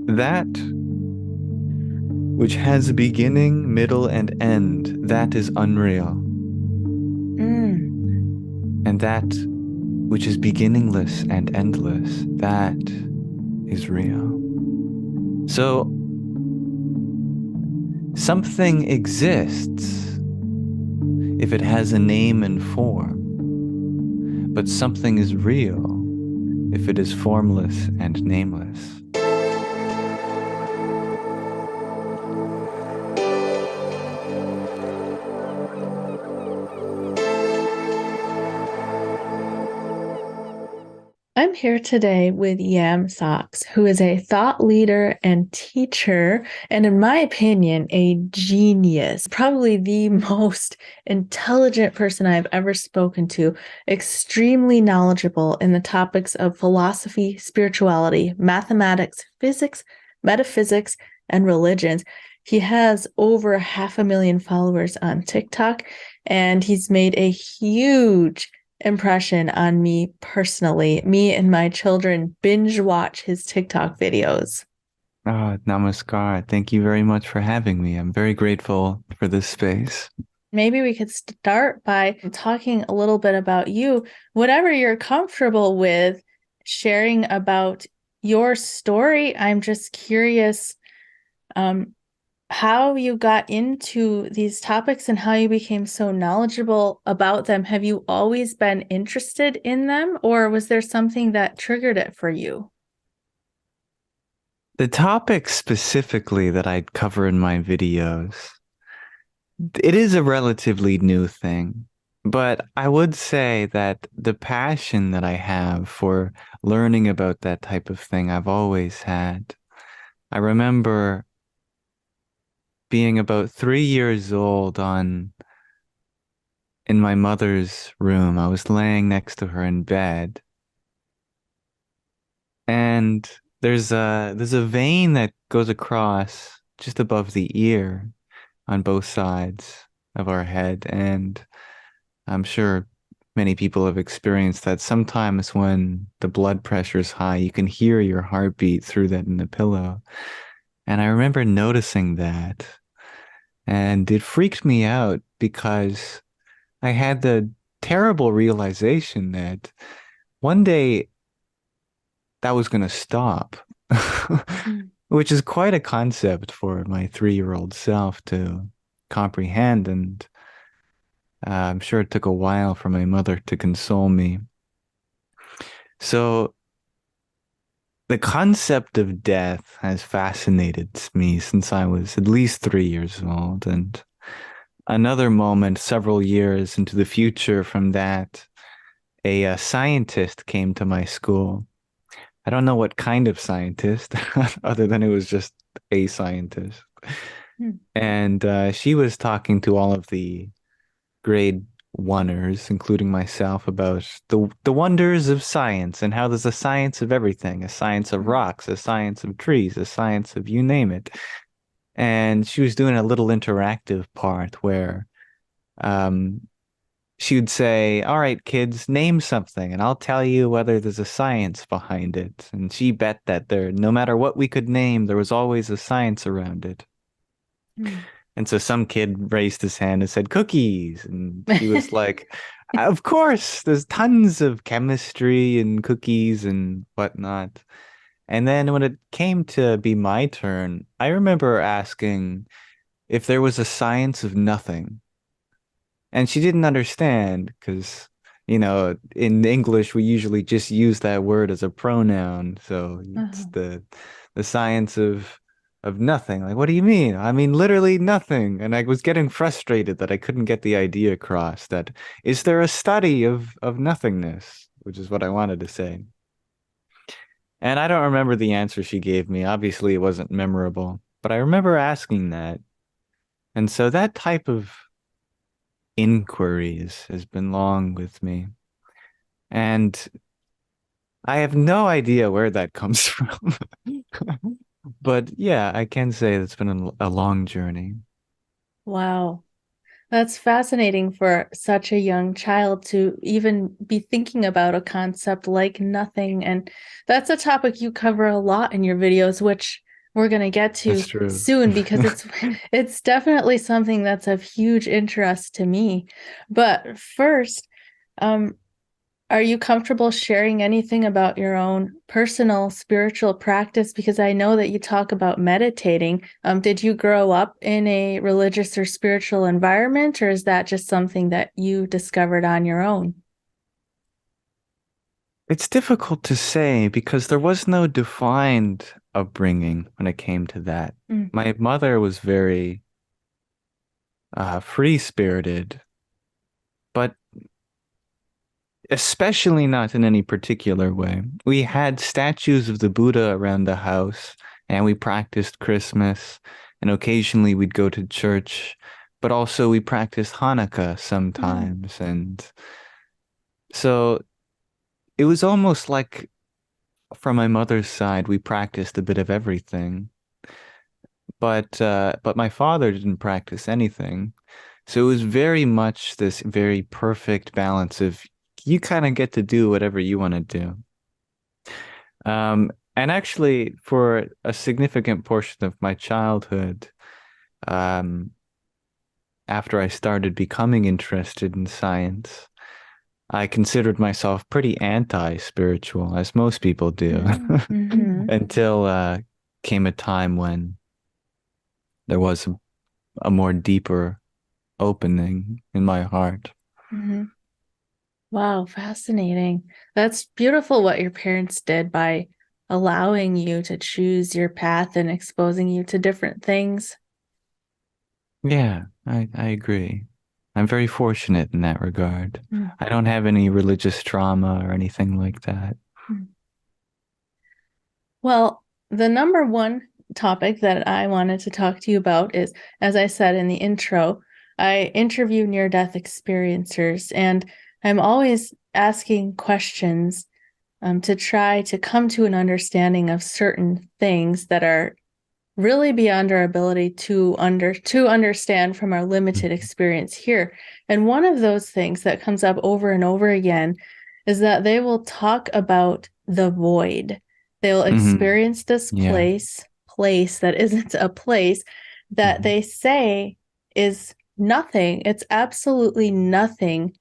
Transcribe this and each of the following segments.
That which has a beginning, middle, and end, that is unreal. Mm. And that which is beginningless and endless, that is real. So something exists if it has a name and form, but something is real if it is formless and nameless. I'm here today with Yamsox, who is a thought leader and teacher, and in my opinion, a genius. Probably the most intelligent person I've ever spoken to, extremely knowledgeable in the topics of philosophy, spirituality, mathematics, physics, metaphysics, and religions. He has over 500,000 followers on TikTok, and he's made a huge impression on me personally. Me and my children binge watch his TikTok videos. Namaskar. Thank you very much for having me. I'm very grateful for this space. Maybe we could start by talking a little bit about you, whatever you're comfortable with sharing about your story. I'm just curious um, how you got into these topics and how you became so knowledgeable about them. Have you always been interested in them, or was there something that triggered it for you? The topic specifically that I'd cover in my videos, it is a relatively new thing, but I would say that the passion that I have for learning about that type of thing, I've always had. I remember being about 3 years old in my mother's room. I was laying next to her in bed, and there's a vein that goes across just above the ear on both sides of our head. And I'm sure many people have experienced that. Sometimes when the blood pressure is high, you can hear your heartbeat through that in the pillow. And I remember noticing that. And it freaked me out because I had the terrible realization that one day that was going to stop, Mm. which is quite a concept for my 3-year-old self to comprehend. And I'm sure it took a while for my mother to console me. So the concept of death has fascinated me since I was at least 3 years old. And another moment, several years into the future from that, a scientist came to my school. I don't know what kind of scientist, other than it was just a scientist. Mm. And she was talking to all of the grade oneers, including myself, about the wonders of science and how there's a science of everything, a science of rocks, a science of trees, a science of you name it. And she was doing a little interactive part where um, she would say, "All right, kids, name something, and I'll tell you whether there's a science behind it." And she bet that no matter what we could name, there was always a science around it. Mm. And so some kid raised his hand and said cookies. And she was like, "Of course, there's tons of chemistry and cookies and whatnot." And then when it came to be my turn, I remember asking if there was a science of nothing. And she didn't understand because, in English, we usually just use that word as a pronoun. So it's Uh-huh. the science of nothing. Like, what do you mean? I mean, literally nothing. And I was getting frustrated that I couldn't get the idea across that is there a study of nothingness, which is what I wanted to say. And I don't remember the answer she gave me. Obviously, it wasn't memorable, but I remember asking that. And so that type of inquiries has been long with me. And I have no idea where that comes from. But yeah, I can say it's been a long journey. Wow. That's fascinating for such a young child to even be thinking about a concept like nothing. And that's a topic you cover a lot in your videos, which we're going to get That's to true. soon because it's definitely something that's of huge interest to me. But first, um, are you comfortable sharing anything about your own personal spiritual practice? Because I know that you talk about meditating. Did you grow up in a religious or spiritual environment, or is that just something that you discovered on your own? It's difficult to say because there was no defined upbringing when it came to that. Mm, My mother was very free-spirited, but especially not in any particular way. We had statues of the Buddha around the house, and we practiced Christmas, and occasionally we'd go to church, but also we practiced Hanukkah mm, sometimes. And so it was almost like from my mother's side, we practiced a bit of everything. But my father didn't practice anything. So it was very much this very perfect balance of you kind of get to do whatever you want to do. And actually, for a significant portion of my childhood, um, after I started becoming interested in science, I considered myself pretty anti-spiritual, as most people do, mm, mm-hmm, until came a time when there was a more deeper opening in my heart. mm-hmm. Wow, fascinating. That's beautiful what your parents did by allowing you to choose your path and exposing you to different things. Yeah, I agree. I'm very fortunate in that regard. Mm, I don't have any religious trauma or anything like that. mm. Well, the number one topic that I wanted to talk to you about is, as I said in the intro, I interview near-death experiencers, and I'm always asking questions to try to come to an understanding of certain things that are really beyond our ability to understand from our limited Mhm. experience here. And one of those things that comes up over and over again is that they will talk about the void. They'll Mhm. experience this Yeah. place that isn't a place that Mhm. they say is nothing. It's absolutely nothing.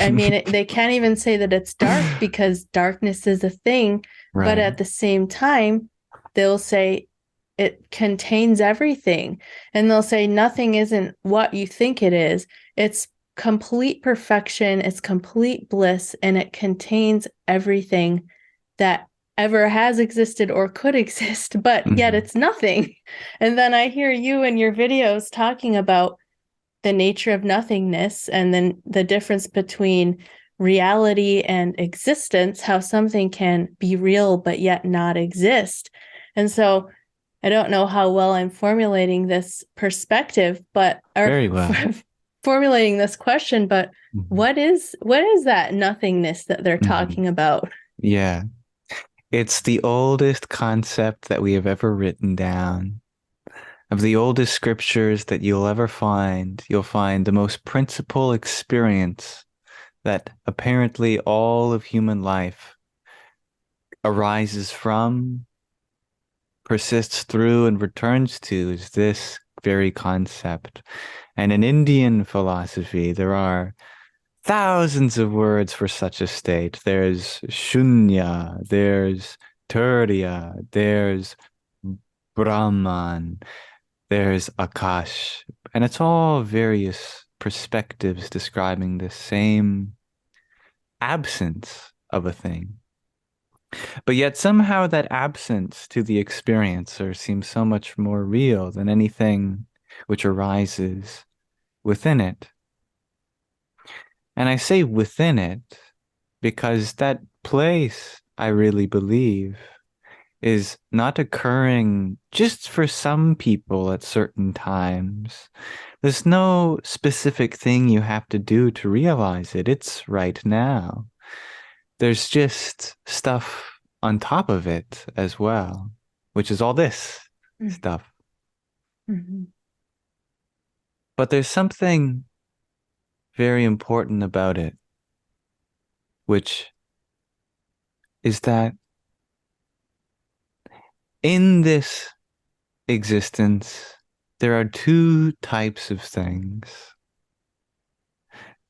I mean, they can't even say that it's dark because darkness is a thing, but Right. at the same time, they'll say it contains everything. And they'll say nothing isn't what you think it is. It's complete perfection, it's complete bliss, and it contains everything that ever has existed or could exist, but yet Mhm. it's nothing. And then I hear you in your videos talking about the nature of nothingness and then the difference between reality and existence, how something can be real but yet not exist. And so I don't know how well I'm formulating this perspective, but or Very well. formulating this question, but Mhm. what is that nothingness that they're Mhm. talking about? Yeah. It's the oldest concept that we have ever written down. Of the oldest scriptures that you'll ever find, you'll find the most principal experience that apparently all of human life arises from, persists through, and returns to is this very concept. And in Indian philosophy, there are thousands of words for such a state. There's Shunya, there's Turiya, there's Brahman, there's Akash, and it's all various perspectives describing the same absence of a thing. But yet somehow that absence to the experiencer seems so much more real than anything which arises within it. And I say within it because that place, I really believe, is not occurring just for some people at certain times. There's no specific thing you have to do to realize it. It's right now. There's just stuff on top of it as well, which is all this stuff. Mm-hmm. But there's something very important about it, which is that in this existence, there are two types of things.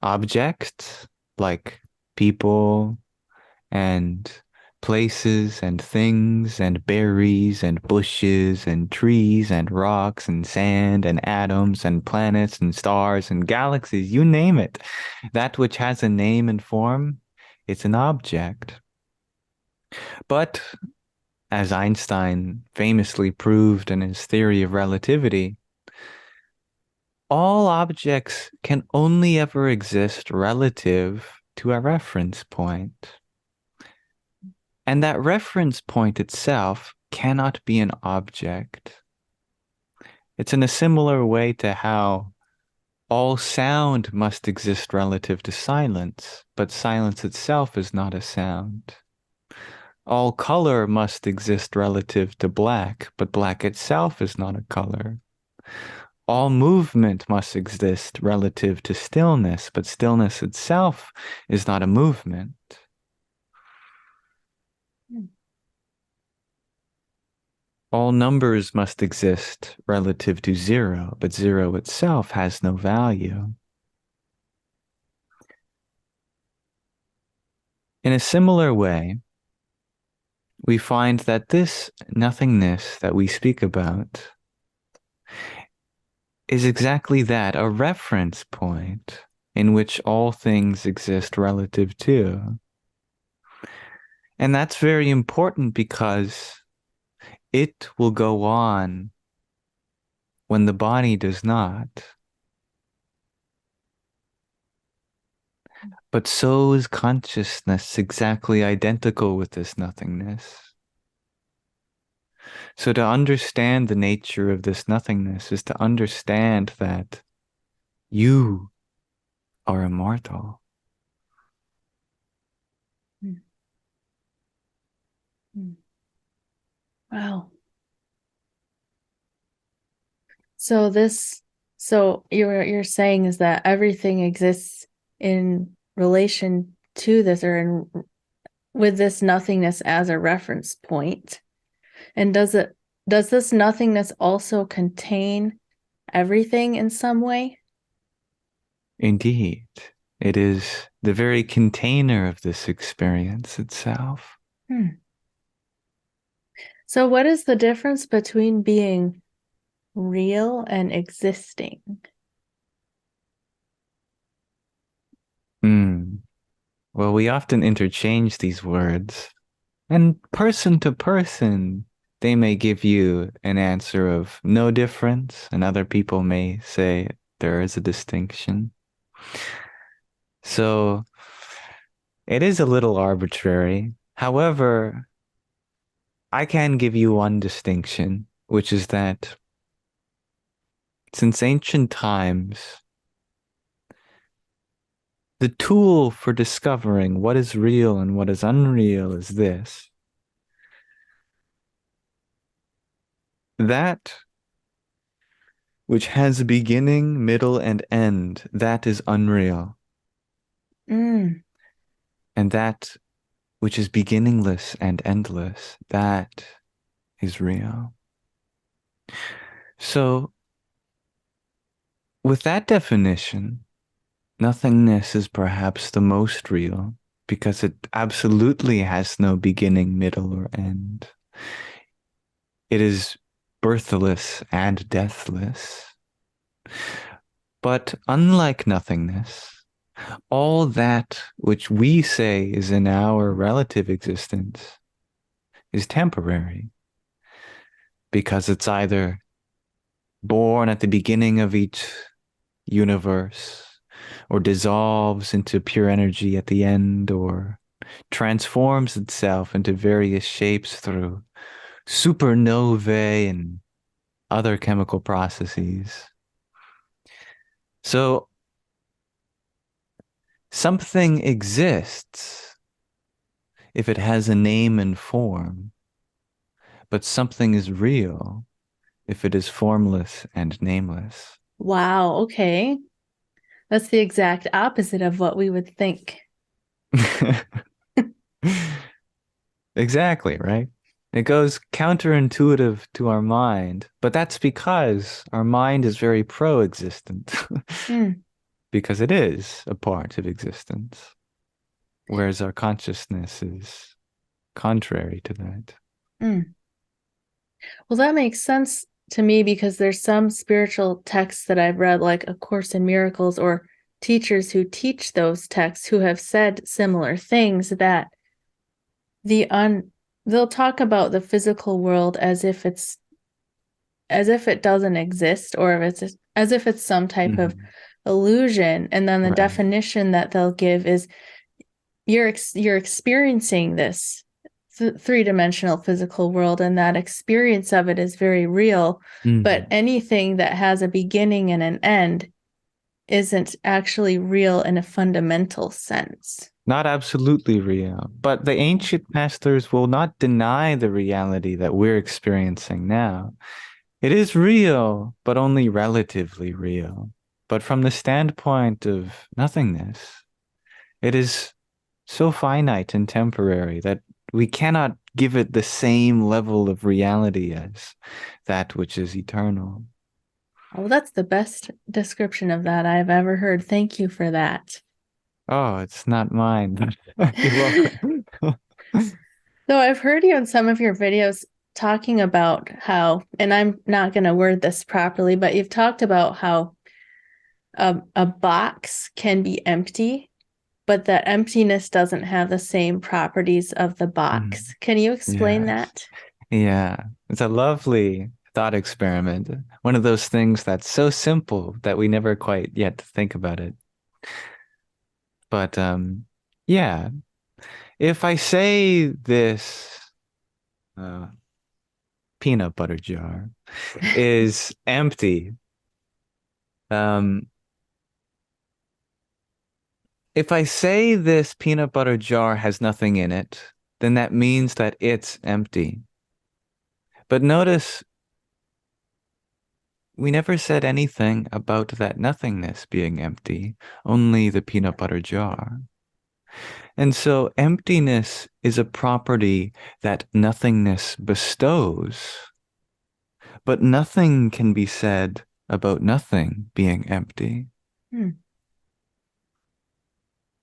Objects, like people and places and things and berries and bushes and trees and rocks and sand and atoms and planets and stars and galaxies, you name it. That which has a name and form, it's an object. But as Einstein famously proved in his theory of relativity, all objects can only ever exist relative to a reference point. And that reference point itself cannot be an object. It's in a similar way to how all sound must exist relative to silence, but silence itself is not a sound. All color must exist relative to black, but black itself is not a color. All movement must exist relative to stillness, but stillness itself is not a movement. All numbers must exist relative to zero, but zero itself has no value. In a similar way, we find that this nothingness that we speak about is exactly that, a reference point in which all things exist relative to. And that's very important because it will go on when the body does not. But so is consciousness exactly identical with this nothingness. So to understand the nature of this nothingness is to understand that you are immortal. Mm. Mm. Wow. So this, so you're saying is that everything exists in relation to this or in with this nothingness as a reference point. And does this nothingness also contain everything in some way? Indeed, it is the very container of this experience itself. Hmm. So what is the difference between being real and existing? Hmm. Well, we often interchange these words, and person to person, they may give you an answer of no difference, and other people may say there is a distinction. So it is a little arbitrary. However, I can give you one distinction, which is that since ancient times, the tool for discovering what is real and what is unreal is this. That which has a beginning, middle, and end, that is unreal. Mm. And that which is beginningless and endless, that is real. So, with that definition, nothingness is perhaps the most real because it absolutely has no beginning, middle, or end. It is birthless and deathless. But unlike nothingness, all that which we say is in our relative existence is temporary because it's either born at the beginning of each universe or dissolves into pure energy at the end or transforms itself into various shapes through supernovae and other chemical processes. So something exists if it has a name and form, but something is real if it is formless and nameless. Wow, okay. That's the exact opposite of what we would think. Exactly, right? It goes counterintuitive to our mind, but that's because our mind is very pro-existent, Mm, because it is a part of existence, whereas our consciousness is contrary to that. mm. Well, that makes sense to me because there's some spiritual texts that I've read, like A Course in Miracles, or teachers who teach those texts who have said similar things that the un they'll talk about the physical world as if it doesn't exist or if it's as if it's some type of Mhm. illusion, and then the Right. definition that they'll give is you're experiencing this three-dimensional physical world, and that experience of it is very real, but Mhm. anything that has a beginning and an end isn't actually real in a fundamental sense. Not absolutely real, but the ancient masters will not deny the reality that we're experiencing now. It is real, but only relatively real. But from the standpoint of nothingness, it is so finite and temporary that we cannot give it the same level of reality as that which is eternal. Well, that's the best description of that I've ever heard. Thank you for that. Oh, it's not mine. You're welcome. So I've heard you in some of your videos talking about how, and I'm not going to word this properly, but you've talked about how a box can be empty, but that emptiness doesn't have the same properties of the Mhm. box. Can you explain Yes. that? Yeah. It's a lovely thought experiment. One of those things that's so simple that we never quite yet think about it. But yeah, if I say this uh, peanut butter jar is empty, um, if I say this peanut butter jar has nothing in it, then that means that it's empty. But notice we never said anything about that nothingness being empty, only the peanut butter jar. And so emptiness is a property that nothingness bestows, but nothing can be said about nothing being empty. Hmm,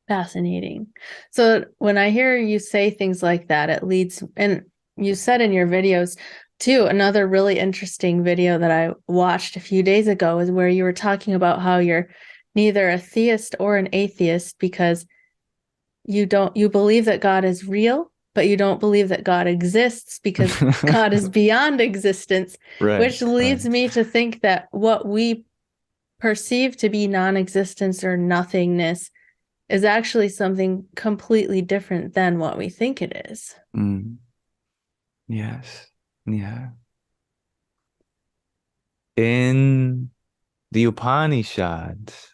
fascinating. So when I hear you say things like that, it leads, and you said in your videos too, another really interesting video that I watched a few days ago is where you were talking about how you're neither a theist or an atheist because you believe that God is real, but you don't believe that God exists because God is beyond existence, Right, which leads right. me to think that what we perceive to be non-existence or nothingness is actually something completely different than what we think it is. Mm, yes. Yeah. In the Upanishads,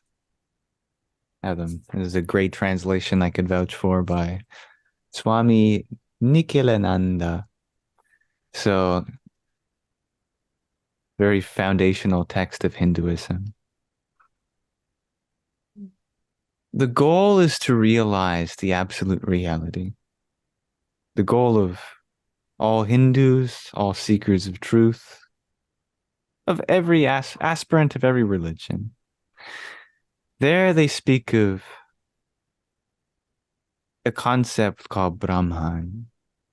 Adam, this is a great translation I could vouch for by Swami Nikhilananda. So, very foundational text of Hinduism. The goal is to realize the absolute reality. The goal of all Hindus, all seekers of truth, of every aspirant of every religion. There they speak of a concept called Brahman,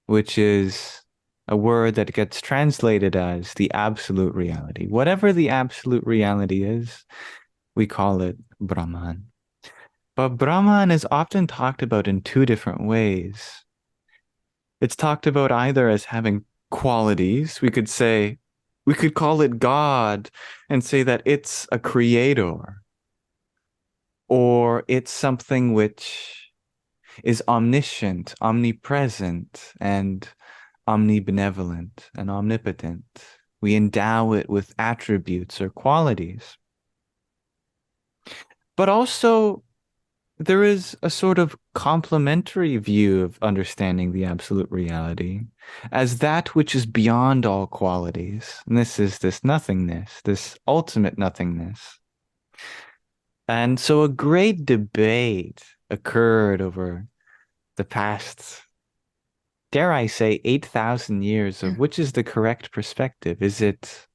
which is a word that gets translated as the absolute reality. Whatever the absolute reality is, we call it Brahman. But Brahman is often talked about in two different ways. It's talked about either as having qualities. We could call it God and say that it's a creator, or it's something which is omniscient, omnipresent, and omnibenevolent and omnipotent. We endow it with attributes or qualities. But also, there is a sort of complementary view of understanding the absolute reality as that which is beyond all qualities. And this is this nothingness, this ultimate nothingness. And so a great debate occurred over the past dare I say, 8,000 years of which is the correct perspective. Is it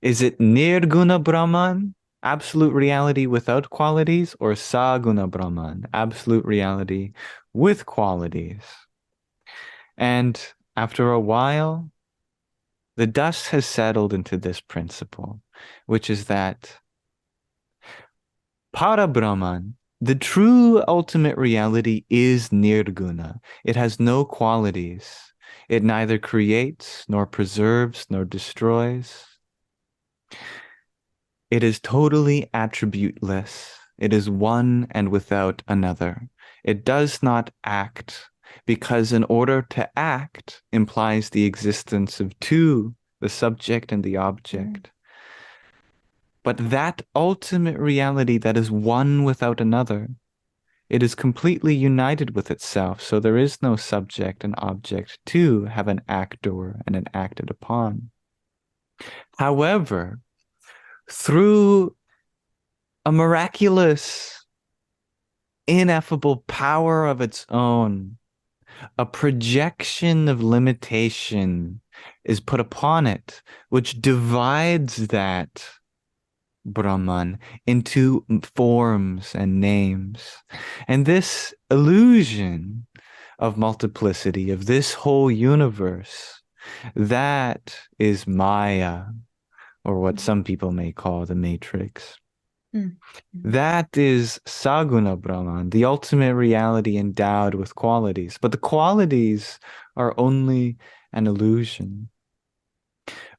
Nirguna Brahman, absolute reality without qualities, or Saguna Brahman, absolute reality with qualities? And after a while, the dust has settled into this principle, which is that Para Brahman, the true ultimate reality, is Nirguna. It has no qualities. It neither creates, nor preserves, nor destroys. It is totally attributeless. It is one and without another. It does not act, because in order to act implies the existence of two, the subject and the Mm, object. But that ultimate reality that is one without another, it is completely united with itself, so there is no subject and object to have an actor and an acted upon. However, through a miraculous, ineffable power of its own, a projection of limitation is put upon it, which divides that Brahman into forms and names. And this illusion of multiplicity, of this whole universe, that is Maya, or what mm, some people may call the Matrix. mm, mm. That is Saguna Brahman, the ultimate reality endowed with qualities. But the qualities are only an illusion.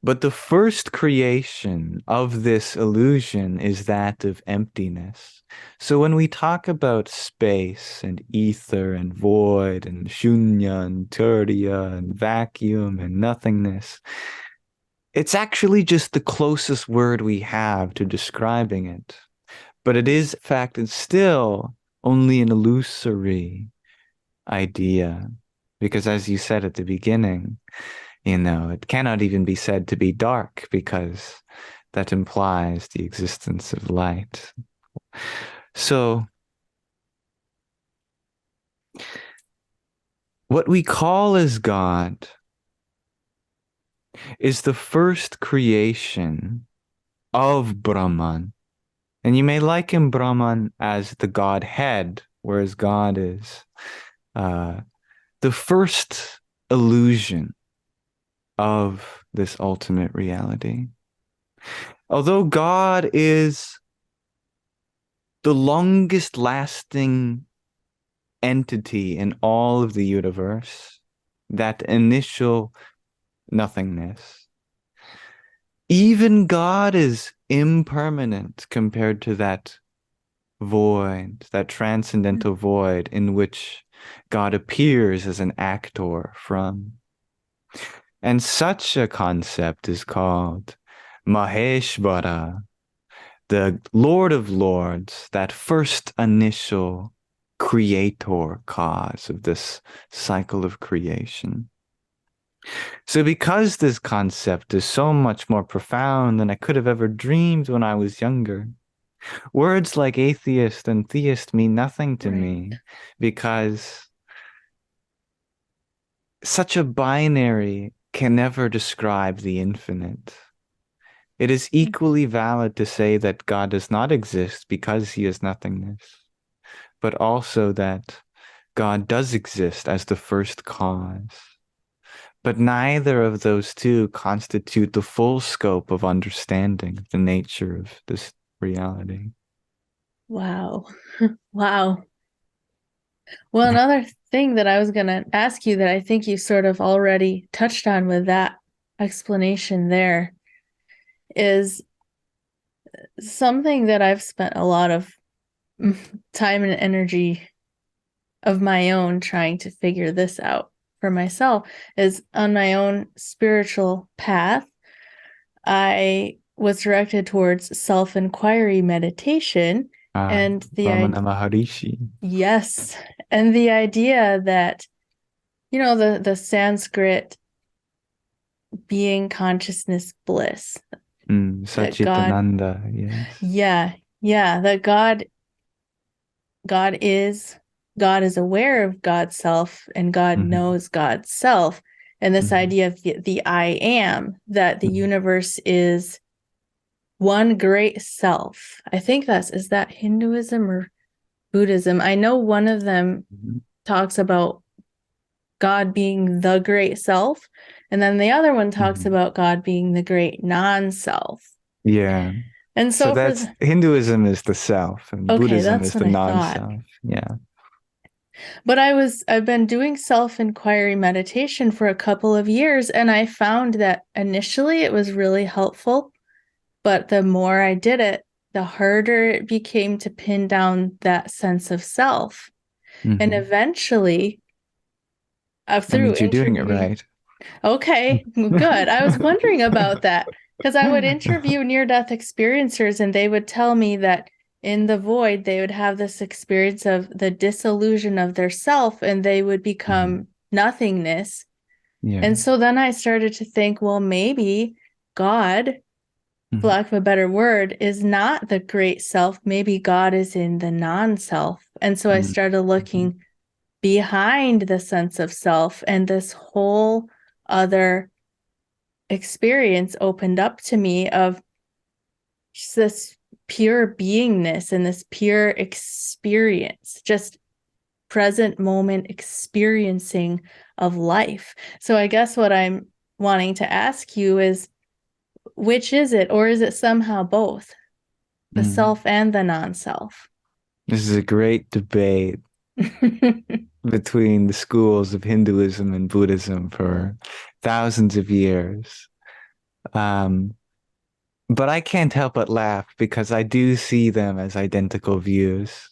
But the first creation of this illusion is that of emptiness. So when we talk about space and ether and void and shunya and turiya and vacuum and nothingness, it's actually just the closest word we have to describing it. But it is, in fact, it's still only an illusory idea. Because as you said at the beginning, it cannot even be said to be dark because that implies the existence of light. So, what we call as God is the first creation of Brahman. And you may liken Brahman as the Godhead, whereas God is uh, the first illusion of this ultimate reality. Although God is the longest lasting entity in all of the universe, that initial nothingness, even God is impermanent compared to that void, that transcendental void in which God appears as an actor from. And such a concept is called Maheshvara, the Lord of Lords, that first initial creator cause of this cycle of creation. So, because this concept is so much more profound than I could have ever dreamed when I was younger, words like atheist and theist mean nothing to Right. me because such a binary can never describe the infinite. It is Mm. equally valid to say that God does not exist because he is nothingness, but also that God does exist as the first cause. But neither of those two constitute the full scope of understanding the nature of this reality. Wow. Wow. Well, another thing that I was going to ask you that I think you sort of already touched on with that explanation there is something that I've spent a lot of time and energy of my own trying to figure this out for myself is on my own spiritual path. I was directed towards self-inquiry meditation Ah, and the Ramana idea, Maharishi. yes, and the idea that the Sanskrit being consciousness bliss, that God, Sachitananda, yes. yeah, yeah, that God is. God is aware of God's self and God Hmm. knows God's self. And this Hmm. idea of the I am, that the Hmm. universe is one great self. I think is that Hinduism or Buddhism? I know one of them Hmm. talks about God being the great self, and then the other one talks Hmm. about God being the great non-self. Yeah. And So so for that's the, Hinduism is the self and okay, Buddhism that's is what the I thought. non-self. Yeah. But I've been doing self-inquiry meditation for a couple of years, and I found that initially it was really helpful, but the more I did it, the harder it became to pin down that sense of self. And Hmm. eventually, That through means you're doing it interviewing, right. okay, good. I was wondering about that because I would interview near-death experiencers and they would tell me that in the void, they would have this experience of the dissolution of their self and they would Hmm. become nothingness. Yeah. And so then I started to think, well, maybe God, for Hmm. lack of a better word, is not the great self. Maybe God is in the non-self. And so I started Hmm. looking behind the sense of self, and this whole other experience opened up to me of just this pure beingness and this pure experience, just present moment experiencing of life. So I guess what I'm wanting to ask you is, which is it, or is it somehow both, the Hmm. self and the non-self? This is a great debate between the schools of Hinduism and Buddhism for thousands of years. Um, but I can't help but laugh because I do see them as identical views.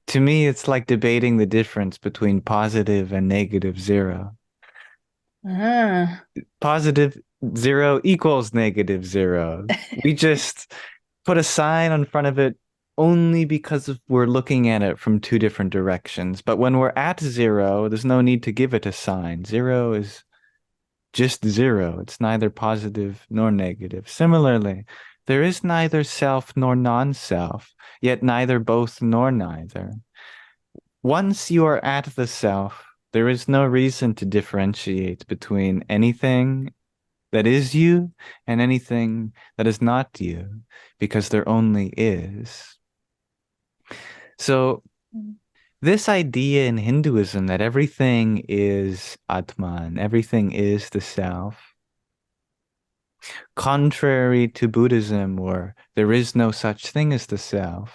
To me, it's like debating the difference between positive and negative zero. Ah. Positive zero equals negative zero. We just put a sign in front of it only because we're looking at it from two different directions. But when we're at zero, there's no need to give it a sign. Zero is just zero. It's neither positive nor negative. Similarly, there is neither self nor non-self, yet neither both nor neither. Once you are at the self, there is no reason to differentiate between anything that is you and anything that is not you, because there only is. So, this idea in Hinduism that everything is Atman, everything is the self, contrary to Buddhism, where there is no such thing as the self.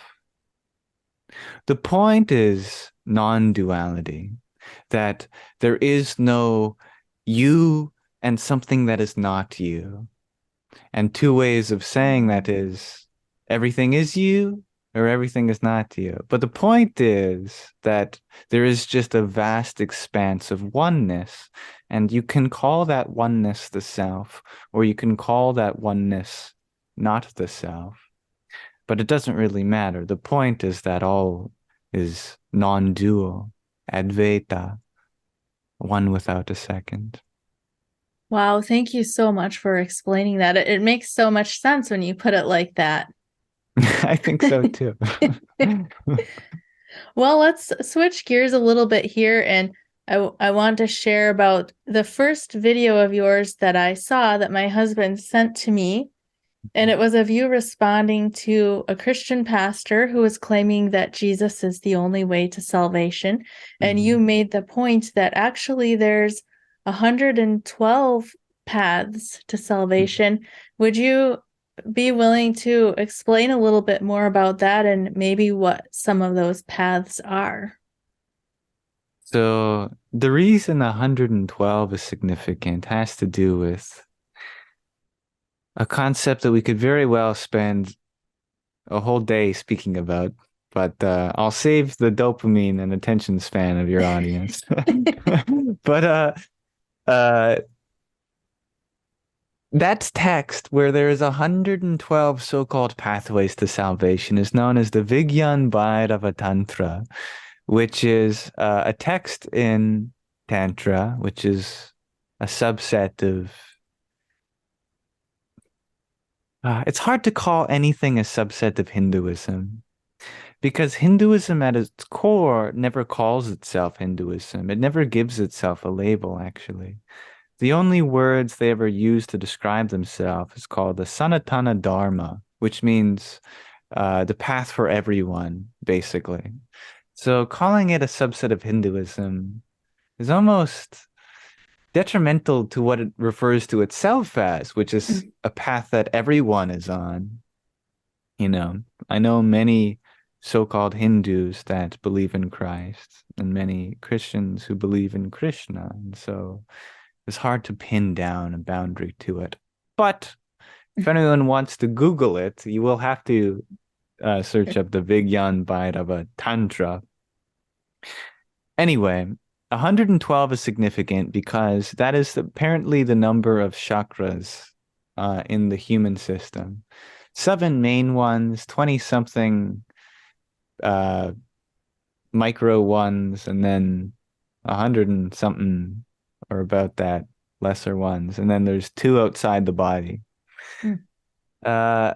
The point is non-duality, that there is no you and something that is not you. And two ways of saying that is everything is you or everything is not you. But the point is that there is just a vast expanse of oneness, and you can call that oneness the self, or you can call that oneness not the self. But it doesn't really matter. The point is that all is non-dual, Advaita, one without a second. Wow, thank you so much for explaining that. It makes so much sense when you put it like that. I think so too. Well, let's switch gears a little bit here, and I want to share about the first video of yours that I saw that my husband sent to me. And it was of you responding to a Christian pastor who was claiming that Jesus is the only way to salvation. And you Mhm. made the point that actually there's 112 paths to salvation. Would you be willing to explain a little bit more about that and maybe what some of those paths are? So the reason 112 is significant has to do with a concept that we could very well spend a whole day speaking about, but I'll save the dopamine and attention span of your audience. But uh, that text where there is 112 so-called pathways to salvation is known as the Vigyan Bhairava Tantra, which is a text in Tantra, which is a subset of. It's hard to call anything a subset of Hinduism. Because Hinduism at its core never calls itself Hinduism. It never gives itself a label, actually. The only words they ever use to describe themselves is called the Sanatana Dharma, which means the path for everyone, basically. So calling it a subset of Hinduism is almost detrimental to what it refers to itself as, which is Mm. a path that everyone is on. You know, I know many so-called Hindus that believe in Christ and many Christians who believe in Krishna. And so it's hard to pin down a boundary to it. But if anyone wants to Google it, you will have to search up the Vigyan Bhairava Tantra. Anyway, 112 is significant because that is apparently the number of chakras in the human system. Seven main ones, 20 something uh, micro ones, and then 100 and something or about that lesser ones. And then there's two outside the body. Mm. Uh,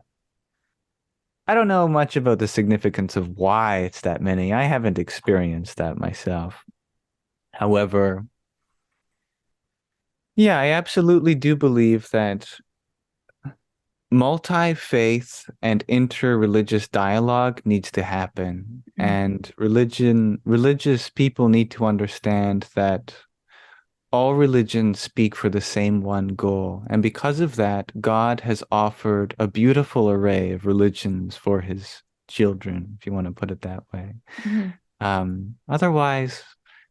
I don't know much about the significance of why it's that many. I haven't experienced that myself. However, yeah, I absolutely do believe that multi-faith and inter-religious dialogue needs to happen. Mm. And religious people need to understand that all religions speak for the same one goal. And because of that, God has offered a beautiful array of religions for his children, if you want to put it that way. Mhm. Otherwise,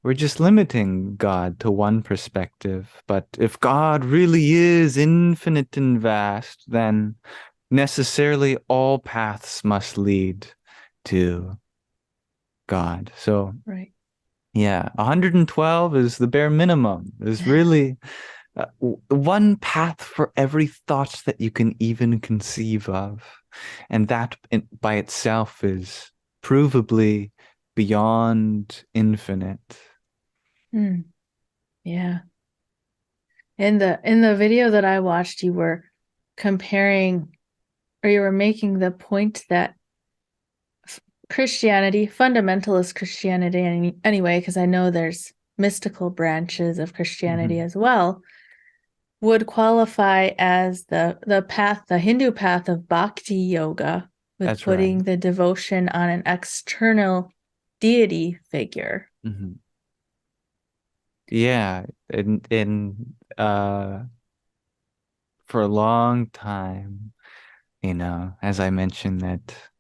we're just limiting God to one perspective. But if God really is infinite and vast, then necessarily all paths must lead to God. So, Right. yeah, 112 is the bare minimum. There's really one path for every thought that you can even conceive of. And that by itself is provably beyond infinite. Mm. Yeah. In the video that I watched, you were comparing or you were making the point that Christianity, fundamentalist Christianity anyway, because I know there's mystical branches of Christianity Mhm. as well, would qualify as the path, the Hindu path of bhakti yoga, with That's right. putting the devotion on an external deity figure. Mhm. Yeah, for a long time, as I mentioned that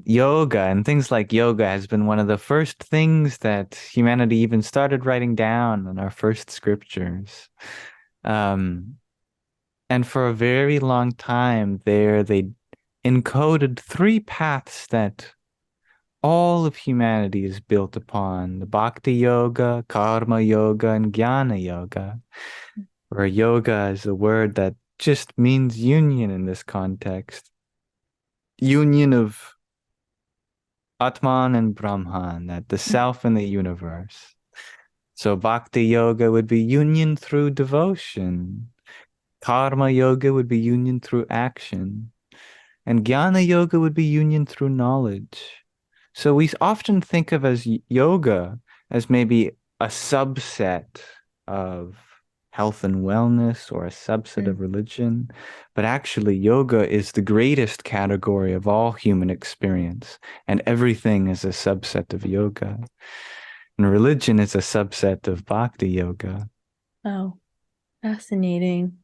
yoga and things like yoga has been one of the first things that humanity even started writing down in our first scriptures. Um, and for a very long time there, they encoded three paths that all of humanity is built upon: the Bhakti Yoga, Karma Yoga, and Jnana Yoga, where yoga is a word that just means union in this context. Union of Atman and Brahman, that the self and the universe. So Bhakti Yoga would be union through devotion. Karma Yoga would be union through action. And Jnana Yoga would be union through knowledge. So we often think of as yoga as maybe a subset of health and wellness or a subset Mm. of religion. But actually, yoga is the greatest category of all human experience, and everything is a subset of yoga. And religion is a subset of bhakti yoga. Oh, fascinating.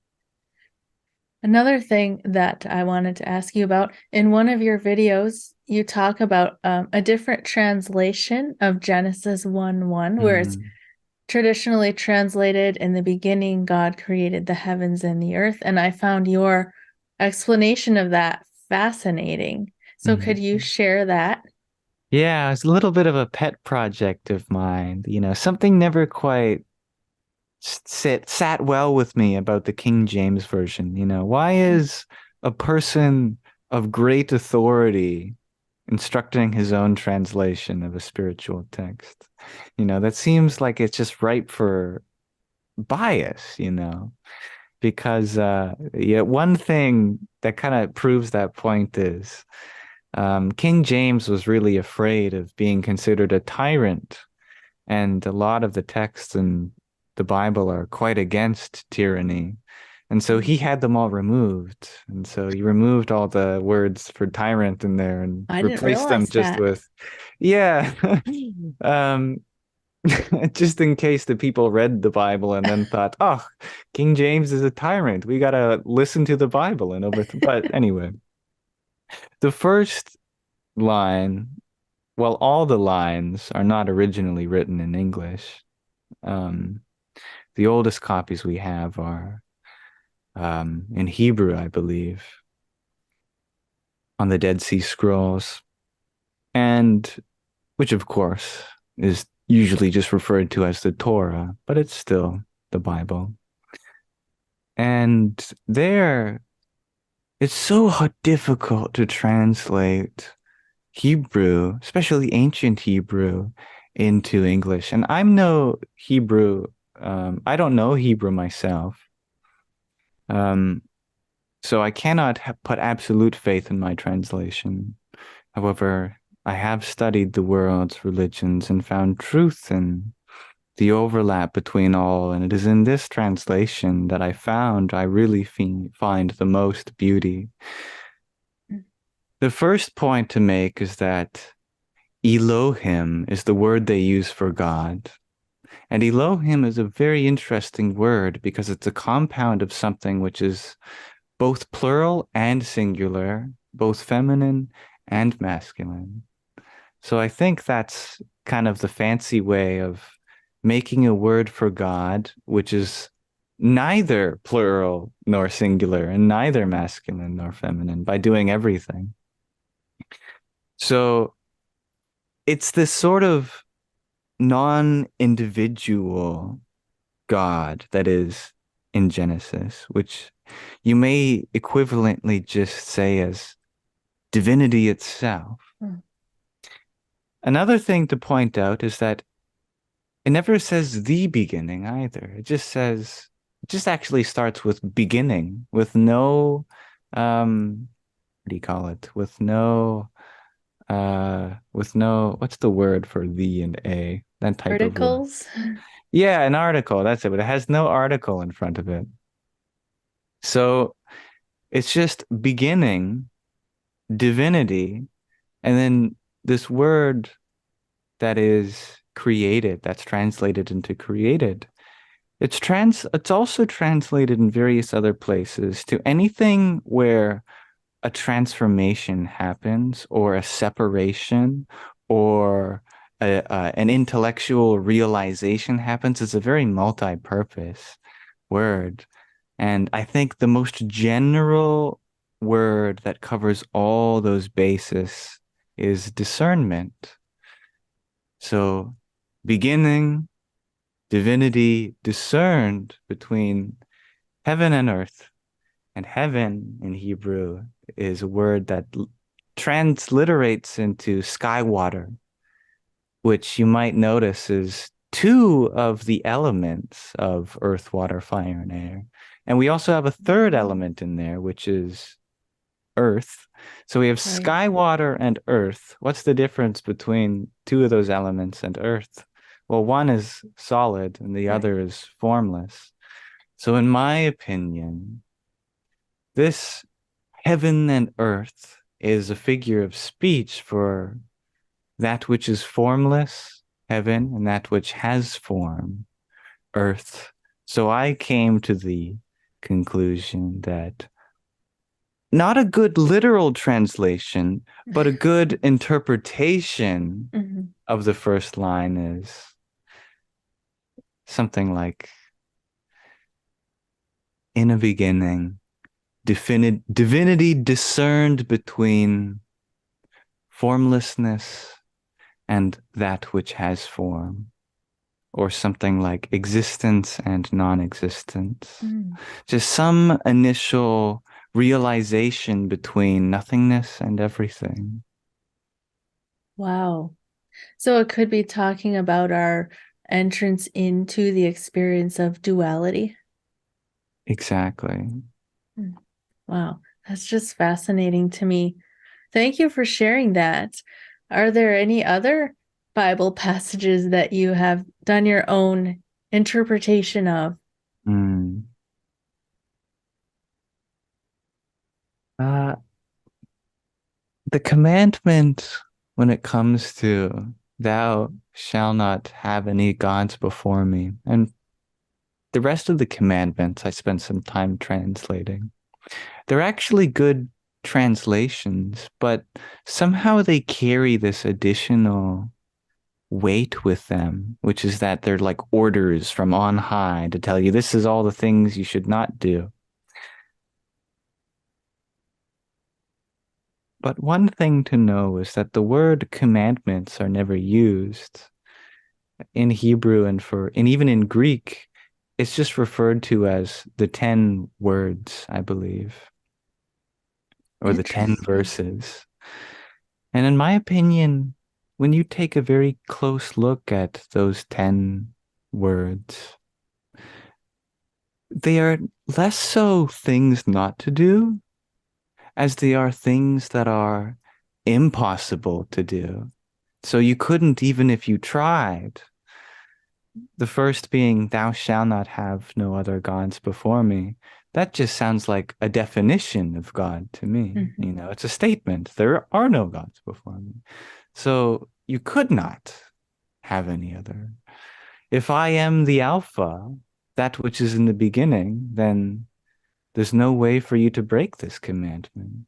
Another thing that I wanted to ask you about, in one of your videos, you talk about a different translation of Genesis 1:1, where it's Mm, traditionally translated, in the beginning, God created the heavens and the earth. And I found your explanation of that fascinating. So could mm. you share that? Yeah, it's a little bit of a pet project of mine. Something never quite sat well with me about the King James Version. Why is a person of great authority instructing his own translation of a spiritual text? That seems like it's just ripe for bias, because yeah, one thing that kind of proves that point is King James was really afraid of being considered a tyrant, and a lot of the texts in the Bible are quite against tyranny. And so Mm. he had them all removed. And so he removed all the words for tyrant in there and I didn't replaced them realize just that. with, yeah. Um, just in case the people read the Bible and then thought, oh, King James is a tyrant. We gotta listen to the Bible and over. But anyway, the first line, well, all the lines are not originally written in English. Um, the oldest copies we have are in Hebrew, I believe, on the Dead Sea Scrolls, and which, of course, is usually just referred to as the Torah, but it's still the Bible. And there, it's so difficult to translate Hebrew, especially ancient Hebrew, into English. And I'm no Hebrew, I don't know Hebrew myself. Um, so I cannot put absolute faith in my translation. However, I have studied the world's religions and found truth in the overlap between all, and it is in this translation that I really find the most beauty. The first point to make is that Elohim is the word they use for God. And Elohim is a very interesting word because it's a compound of something which is both plural and singular, both feminine and masculine. So I think that's kind of the fancy way of making a word for God, which is neither plural nor singular and neither masculine nor feminine by doing everything. So it's this sort of non-individual God that is in Genesis, which you may equivalently just say as divinity itself. Mm. Another thing to point out is that it never says the beginning either. It just actually starts with beginning, with no, what do you call it? With no, what's the word for the and a? That type of word. Articles. Yeah, an article, that's it, but it has no article in front of it. So it's just beginning, divinity, and then this word that is created, that's translated into created. It's also translated in various other places to anything where a transformation happens or a separation or an intellectual realization happens. It's a very multi-purpose word. And I think the most general word that covers all those bases is discernment. So beginning, divinity discerned between heaven and earth. And heaven in Hebrew is a word that transliterates into sky water, which you might notice is two of the elements of earth, water, fire, and air. And we also have a third Mm. element in there, which is earth. So we have Right. sky, water, and earth. What's the difference between two of those elements and earth? Well, one is solid and the Right. other is formless. So in my opinion, this heaven and earth is a figure of speech for that which is formless, heaven, and that which has form, earth. So I came to the conclusion that not a good literal translation, but a good interpretation Mhm. of the first line is something like, in a beginning, divinity discerned between formlessness and that which has form, or something like existence and non-existence. Mm. Just some initial realization between nothingness and everything. Wow. So it could be talking about our entrance into the experience of duality. Exactly. Mm. Wow. That's just fascinating to me. Thank you for sharing that. Are there any other Bible passages that you have done your own interpretation of? Hmm. Uh, the commandment when it comes to thou shall not have any gods before me, and the rest of the commandments I spent some time translating. They're actually good translations, but somehow they carry this additional weight with them, which is that they're like orders from on high to tell you this is all the things you should not do. But one thing to know is that the word commandments are never used in Hebrew and even in Greek. It's just referred to as the 10 words, I believe, or the 10 Interesting. verses. And in my opinion, when you take a very close look at those 10 words, they are less so things not to do as they are things that are impossible to do. So you couldn't, even if you tried. The first being, thou shalt not have no other gods before me. That just sounds like a definition of God to me. Mhm. It's a statement. There are no gods before me. So you could not have any other. If I am the Alpha, that which is in the beginning, then there's no way for you to break this commandment.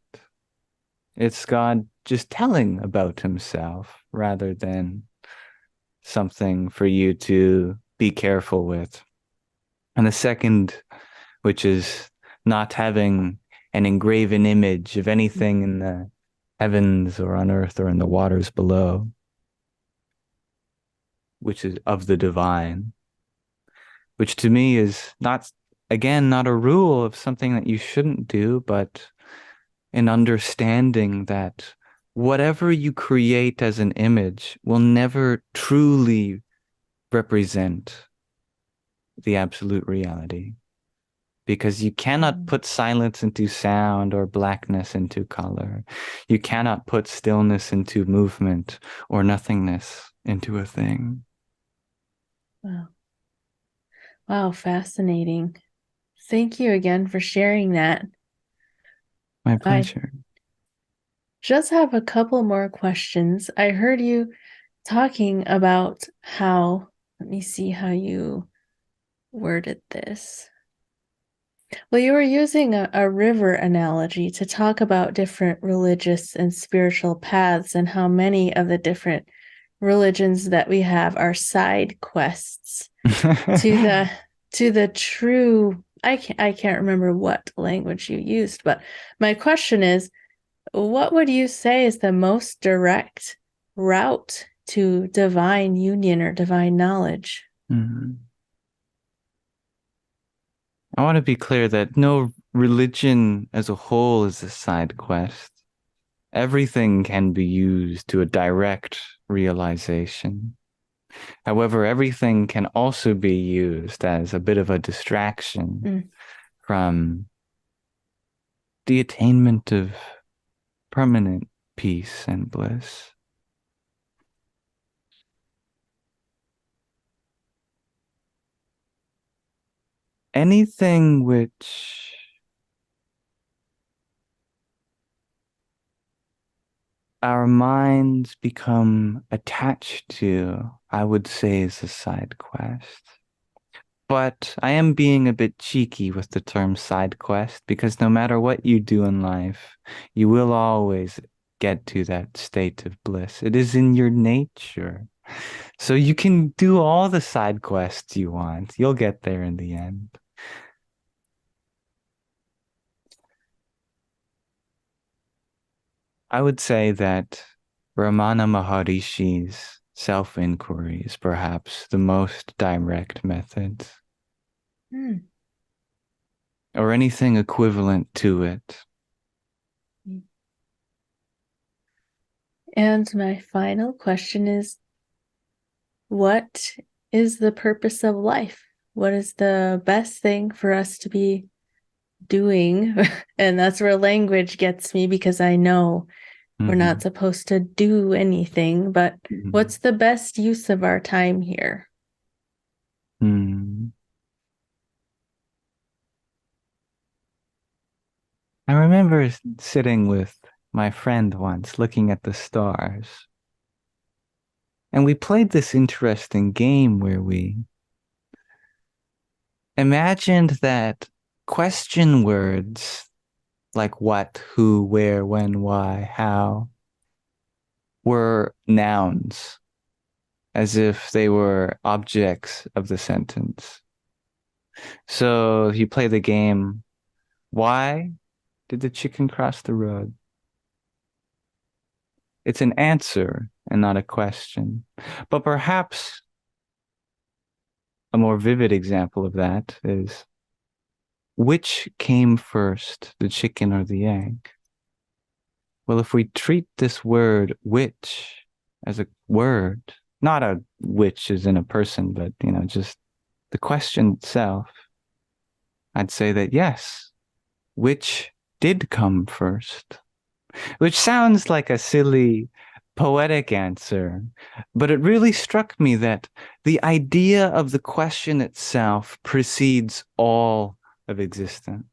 It's God just telling about himself rather than something for you to be careful with. And the second, which is not having an engraven image of anything in the heavens or on earth or in the waters below, which is of the divine, which to me is not, again, not a rule of something that you shouldn't do, but an understanding that whatever you create as an image will never truly represent the absolute reality. Because you cannot Mhm. put silence into sound or blackness into color. You cannot put stillness into movement or nothingness into a thing. Wow. Wow, fascinating. Thank you again for sharing that. My I pleasure. just have a couple more questions. I heard you talking about how, let me see how you worded this. Well, you were using a river analogy to talk about different religious and spiritual paths and how many of the different religions that we have are side quests to the true. I can't remember what language you used, but my question is, what would you say is the most direct route to divine union or divine knowledge? Mhm. I want to be clear that no religion as a whole is a side quest. Everything can be used to a direct realization. However, everything can also be used as a bit of a distraction Mm. from the attainment of permanent peace and bliss. Anything which our minds become attached to, I would say is a side quest. But I am being a bit cheeky with the term side quest because no matter what you do in life, you will always get to that state of bliss. It is in your nature. So you can do all the side quests you want. You'll get there in the end. I would say that Ramana Maharishi's self-inquiry is perhaps the most direct method, Mm. or anything equivalent to it. And my final question is, what is the purpose of life? What is the best thing for us to be doing? And that's where language gets me because I know We're Mm-hmm. not supposed to do anything, but Mm-hmm. what's the best use of our time here? Mm. I remember sitting with my friend once looking at the stars, and we played this interesting game where we imagined that question words like what, who, where, when, why, how were nouns, as if they were objects of the sentence. So if you play the game, why did the chicken cross the road? It's an answer and not a question. But perhaps a more vivid example of that is which came first, the chicken or the egg? Well, if we treat this word which as a word, not a which is in a person, but just the question itself, I'd say that yes, which did come first, which sounds like a silly poetic answer, but it really struck me that the idea of the question itself precedes all of existence,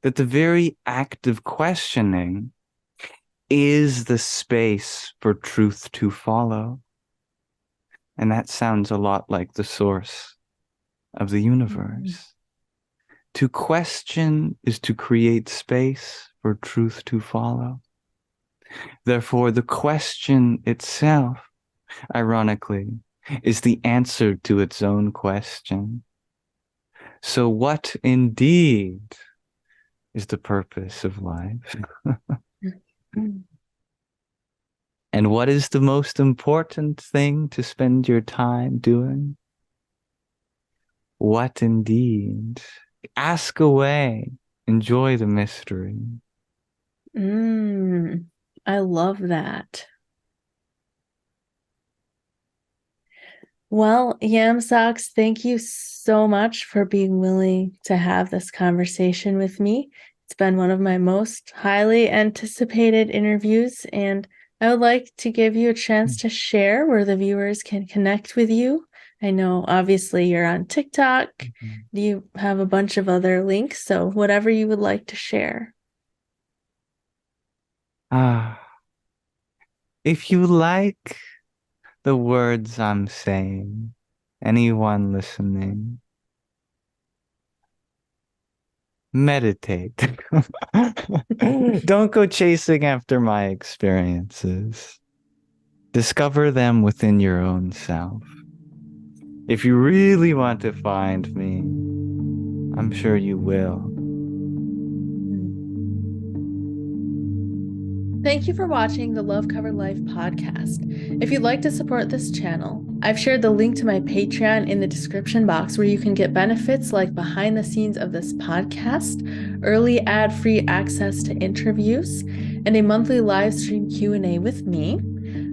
that the very act of questioning is the space for truth to follow. And that sounds a lot like the source of the Mm. universe. To question is to create space for truth to follow. Therefore, the question itself, ironically, is the answer to its own question. So, what indeed is the purpose of life? And what is the most important thing to spend your time doing? What indeed? Ask away. Enjoy the mystery. Mm, I love that. Well, Yamsox, thank you so much for being willing to have this conversation with me. It's been one of my most highly anticipated interviews, and I would like to give you a chance to share where the viewers can connect with you. I know obviously you're on TikTok. You have a bunch of other links, so whatever you would like to share. Ah, if you like the words I'm saying, anyone listening, meditate. Don't go chasing after my experiences. Discover them within your own self. If you really want to find me, I'm sure you will. Thank you for watching the Love Covered Life podcast. If you'd like to support this channel, I've shared the link to my Patreon in the description box where you can get benefits like behind the scenes of this podcast, early ad-free access to interviews, and a monthly live stream Q&A with me.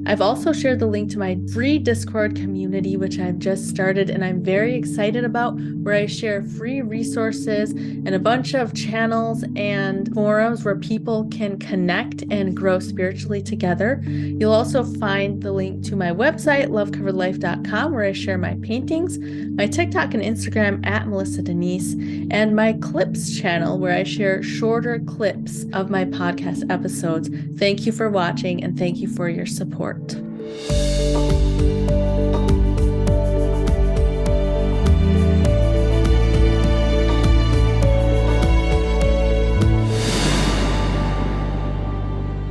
I've also shared the link to my free Discord community, which I've just started and I'm very excited about, where I share free resources and a bunch of channels and forums where people can connect and grow spiritually together. You'll also find the link to my website, lovecoveredlife.com, where I share my paintings, my TikTok and Instagram at Melissa Denyce, and my clips channel, where I share shorter clips of my podcast episodes. Thank you for watching and thank you for your support.